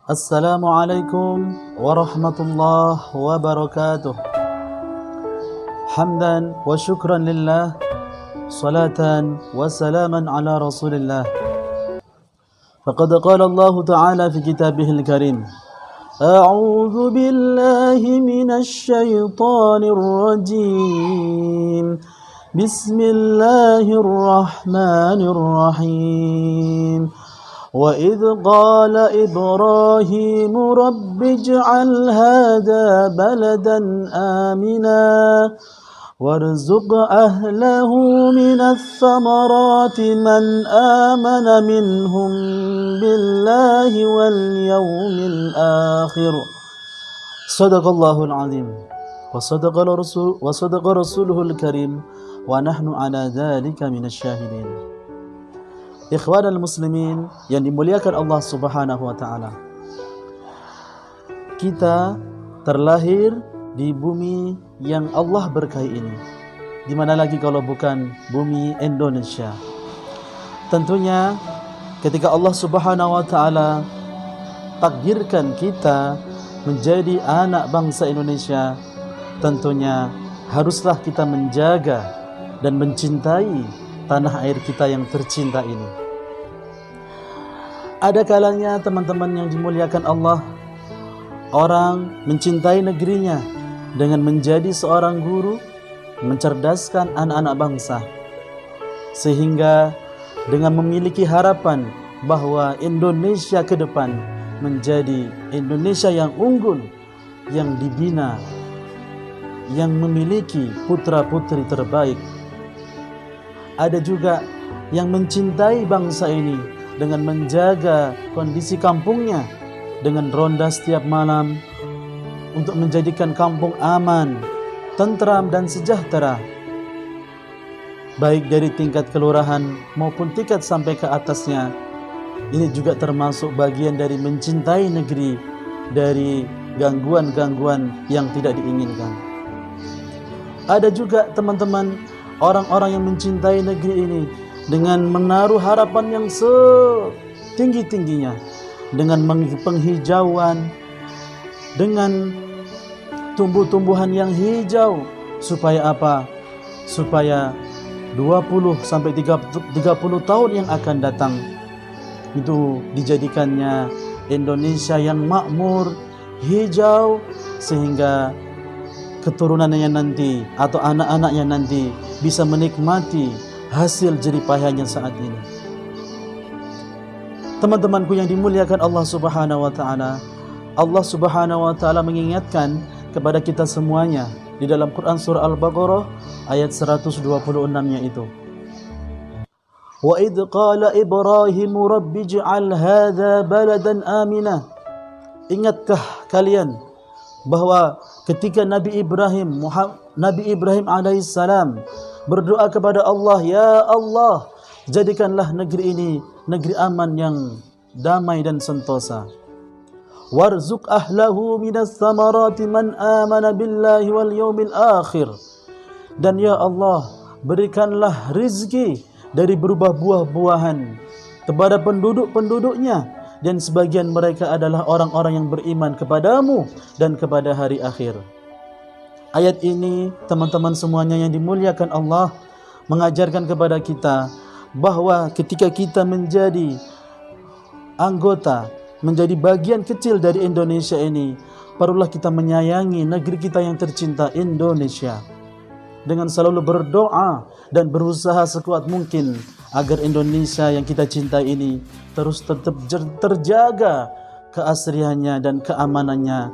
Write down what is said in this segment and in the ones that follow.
Assalamualaikum warahmatullahi wabarakatuh. Hamdan wa syukran lillah, salatan wa salaman ala rasulillah. Faqad qala Allah Ta'ala fi kitabihil karim, A'udzu billahi minasy syaithanir rajim. Bismillahirrahmanirrahim. وَإِذْ قَالَ إِبْرَاهِيمُ رَبِّ اجْعَلْ هَذَا بَلَدًا آمِنًا وَارْزُقْ أَهْلَهُ مِنَ الثَّمَرَاتِ مَنْ آمَنَ مِنْهُمْ بِاللَّهِ وَالْيَوْمِ الْآخِرِ صدق الله العظيم وصدق رسوله الكريم ونحن على ذلك من الشاهدين. Ikhwanal muslimin yang dimuliakan Allah Subhanahu wa taala. Kita terlahir di bumi yang Allah berkahi ini. Di mana lagi kalau bukan bumi Indonesia. Tentunya ketika Allah Subhanahu wa taala takdirkan kita menjadi anak bangsa Indonesia, tentunya haruslah kita menjaga dan mencintai tanah air kita yang tercinta ini. Ada kalanya teman-teman yang dimuliakan Allah, orang mencintai negerinya dengan menjadi seorang guru, mencerdaskan anak-anak bangsa, sehingga dengan memiliki harapan bahwa Indonesia ke depan menjadi Indonesia yang unggul, yang dibina, yang memiliki putra-putri terbaik. Ada juga yang mencintai bangsa ini dengan menjaga kondisi kampungnya dengan ronda setiap malam untuk menjadikan kampung aman, tentram dan sejahtera, baik dari tingkat kelurahan maupun tingkat sampai ke atasnya. Ini juga termasuk bagian dari mencintai negeri dari gangguan-gangguan yang tidak diinginkan. Ada juga teman-teman orang-orang yang mencintai negeri ini dengan menaruh harapan yang setinggi-tingginya, dengan penghijauan, dengan tumbuh-tumbuhan yang hijau, supaya apa? Supaya 20 sampai 30 tahun yang akan datang itu dijadikannya Indonesia yang makmur, hijau, sehingga keturunannya nanti atau anak-anaknya nanti bisa menikmati hasil jerih payahnya saat ini. Teman-temanku yang dimuliakan Allah Subhanahu wa taala, Allah Subhanahu wa taala mengingatkan kepada kita semuanya di dalam Quran surah Al-Baqarah ayat 126-nya itu. Wa idz qala Ibrahim rabbi ij'al hadza baladan amina. Ingatkah kalian bahwa ketika Nabi Ibrahim alaihissalam berdoa kepada Allah, ya Allah, jadikanlah negeri ini negeri aman yang damai dan sentosa. Warzuq ahlahu minas samarati man amana billahi wal yaumil akhir. Dan ya Allah, berikanlah rizki dari berupa buah-buahan kepada penduduk-penduduknya, dan sebagian mereka adalah orang-orang yang beriman kepadamu dan kepada hari akhir. Ayat ini teman-teman semuanya yang dimuliakan Allah mengajarkan kepada kita bahwa ketika kita menjadi anggota, menjadi bagian kecil dari Indonesia ini, perlulah kita menyayangi negeri kita yang tercinta Indonesia dengan selalu berdoa dan berusaha sekuat mungkin agar Indonesia yang kita cintai ini terus tetap terjaga keasriannya dan keamanannya,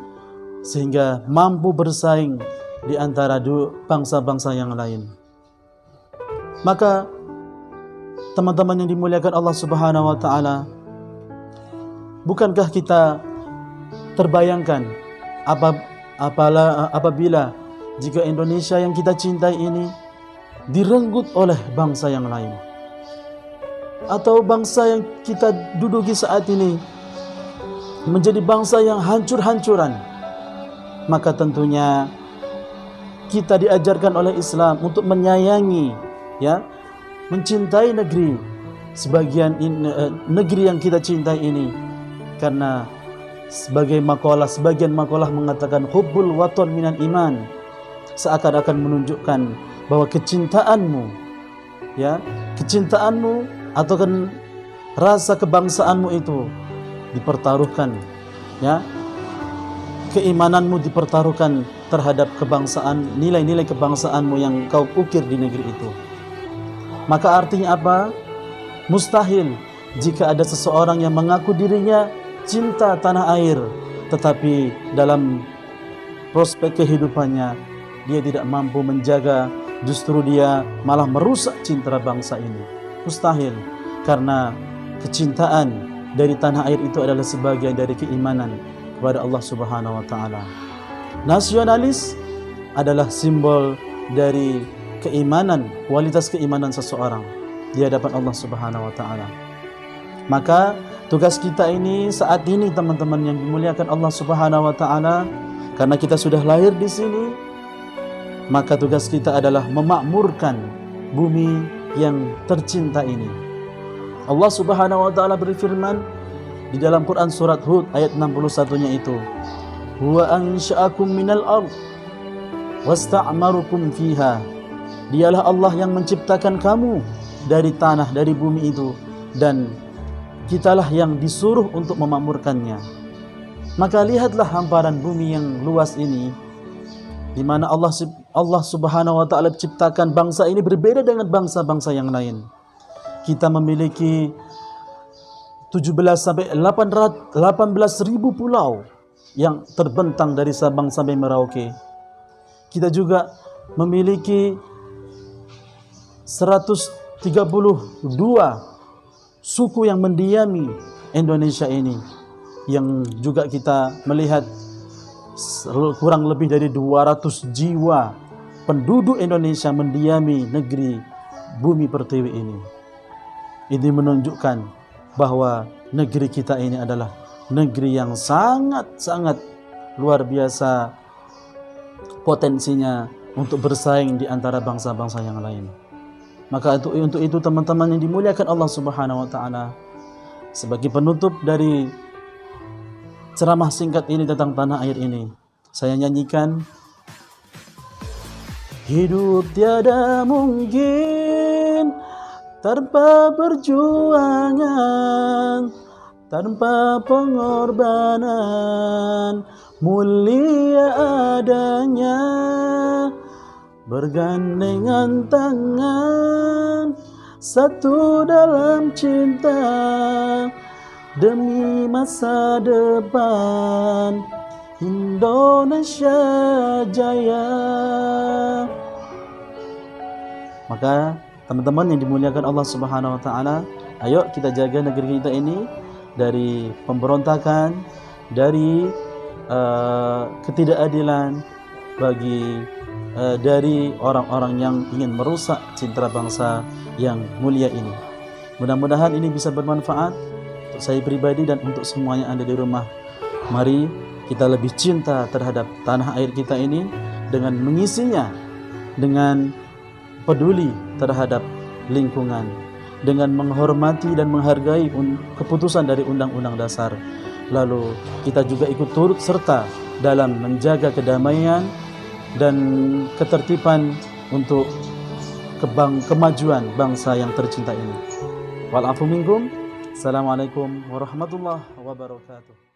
sehingga mampu bersaing di antara bangsa-bangsa yang lain. Maka teman-teman yang dimuliakan Allah Subhanahu wa taala, bukankah kita terbayangkan apabila jika Indonesia yang kita cintai ini direnggut oleh bangsa yang lain, atau bangsa yang kita duduki saat ini menjadi bangsa yang hancur-hancuran, maka tentunya kita diajarkan oleh Islam untuk menyayangi, ya, mencintai negeri sebagian negeri yang kita cintai ini, karena Sebagian makalah mengatakan hubbul watan minan iman, seakan-akan menunjukkan bahwa kecintaanmu atau kan rasa kebangsaanmu itu dipertaruhkan, ya, keimananmu dipertaruhkan terhadap kebangsaan, nilai-nilai kebangsaanmu yang kau ukir di negeri itu. Maka artinya apa? Mustahil jika ada seseorang yang mengaku dirinya cinta tanah air, tetapi dalam prospek kehidupannya dia tidak mampu menjaga, justru dia malah merusak cinta bangsa ini. Mustahil, karena kecintaan dari tanah air itu adalah sebagian dari keimanan kepada Allah Subhanahu wa taala. Nasionalis adalah simbol dari keimanan, kualitas keimanan seseorang di hadapan Allah Subhanahu wa taala. Maka tugas kita ini saat ini, teman-teman yang dimuliakan Allah Subhanahu wa taala, karena kita sudah lahir di sini, maka tugas kita adalah memakmurkan bumi yang tercinta ini. Allah Subhanahu wa taala berfirman di dalam Quran surat Hud ayat 61-nya itu, "Huwa ansha'akum minal ard wasta'marukum fiha." Dialah Allah yang menciptakan kamu dari tanah, dari bumi itu, dan kitalah yang disuruh untuk memakmurkannya. Maka lihatlah hamparan bumi yang luas ini, di mana Allah Subhanahu wa taala ciptakan bangsa ini berbeda dengan bangsa-bangsa yang lain. Kita memiliki 17 sampai 18 ribu pulau yang terbentang dari Sabang sampai Merauke. Kita juga memiliki 132 suku yang mendiami Indonesia ini, yang juga kita melihat kurang lebih dari 200 jiwa penduduk Indonesia mendiami negeri bumi pertiwi ini. Ini menunjukkan bahwa negeri kita ini adalah negeri yang sangat-sangat luar biasa potensinya untuk bersaing di antara bangsa-bangsa yang lain. Maka untuk itu teman-teman yang dimuliakan Allah Subhanahu wa taala, sebagai penutup dari ceramah singkat ini tentang tanah air ini, saya nyanyikan, hidup tiada mungkin tanpa perjuangan, tanpa pengorbanan, mulia adanya bergandengan tangan, satu dalam cinta demi masa depan Indonesia Jaya. Maka teman-teman yang dimuliakan Allah Subhanahu wa taala, ayo kita jaga negeri kita ini dari pemberontakan, dari ketidakadilan, dari orang-orang yang ingin merusak citra bangsa yang mulia ini. Mudah-mudahan ini bisa bermanfaat untuk saya pribadi dan untuk semuanya yang ada di rumah. Mari kita lebih cinta terhadap tanah air kita ini dengan mengisinya dengan peduli terhadap lingkungan, dengan menghormati dan menghargai keputusan dari Undang-Undang Dasar. Lalu kita juga ikut turut serta dalam menjaga kedamaian dan ketertiban untuk kemajuan bangsa yang tercinta ini. Wal afu minkum. Assalamualaikum warahmatullahi wabarakatuh.